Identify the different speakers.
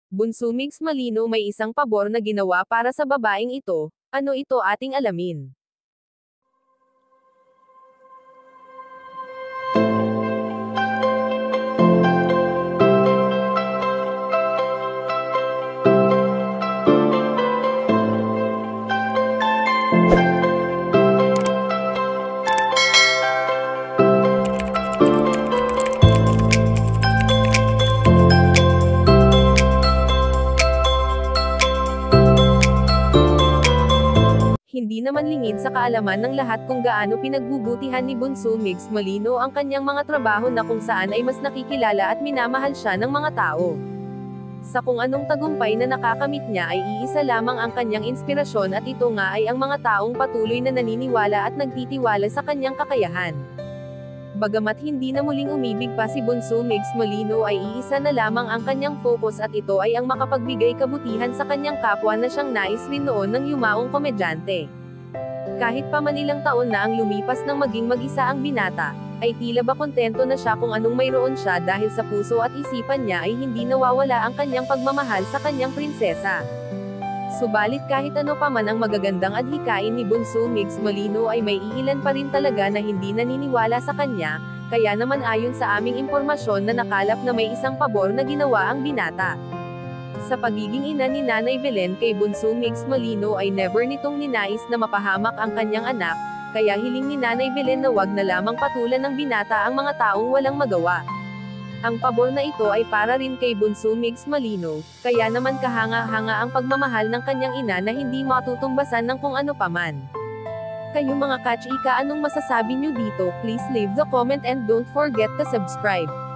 Speaker 1: Bunso Migs Malino may isang pabor na ginawa para sa babaeng ito. Ano ito ating alamin? Hindi naman lingid sa kaalaman ng lahat kung gaano pinagbubutihan ni Bunso Migs Malino ang kanyang mga trabaho na kung saan ay mas nakikilala at minamahal siya ng mga tao. Sa kung anong tagumpay na nakakamit niya ay iisa lamang ang kanyang inspirasyon at ito nga ay ang mga taong patuloy na naniniwala at nagtitiwala sa kanyang kakayahan. Bagamat hindi na muling umibig pa si Bunso Migs Malino ay iisa na lamang ang kanyang focus at ito ay ang makapagbigay kabutihan sa kanyang kapwa na siyang nais rin noon ng yumaong komedyante. Kahit pa man ilang taon na ang lumipas nang maging mag-isa ang binata, ay tila ba kontento na siya kung anong mayroon siya dahil sa puso at isipan niya ay hindi nawawala ang kanyang pagmamahal sa kanyang prinsesa. Subalit kahit ano pa man ang magagandang adhikain ni Bunso Migs Malino ay may iilan pa rin talaga na hindi naniniwala sa kanya, kaya naman ayon sa aming impormasyon na nakalap na may isang pabor na ginawa ang binata. Sa pagiging ina ni Nanay Belen kay Bunso Migs Malino ay never nitong ninais na mapahamak ang kanyang anak, kaya hiling ni Nanay Belen na wag na lamang patulan ng binata ang mga taong walang magawa. Ang pabor na ito ay para rin kay Bunso Migs Malino, kaya naman kahanga-hanga ang pagmamahal ng kanyang ina na hindi matutumbasan ng kung ano paman. Kayo mga kachika, anong masasabi nyo dito? Please leave the comment and don't forget to subscribe.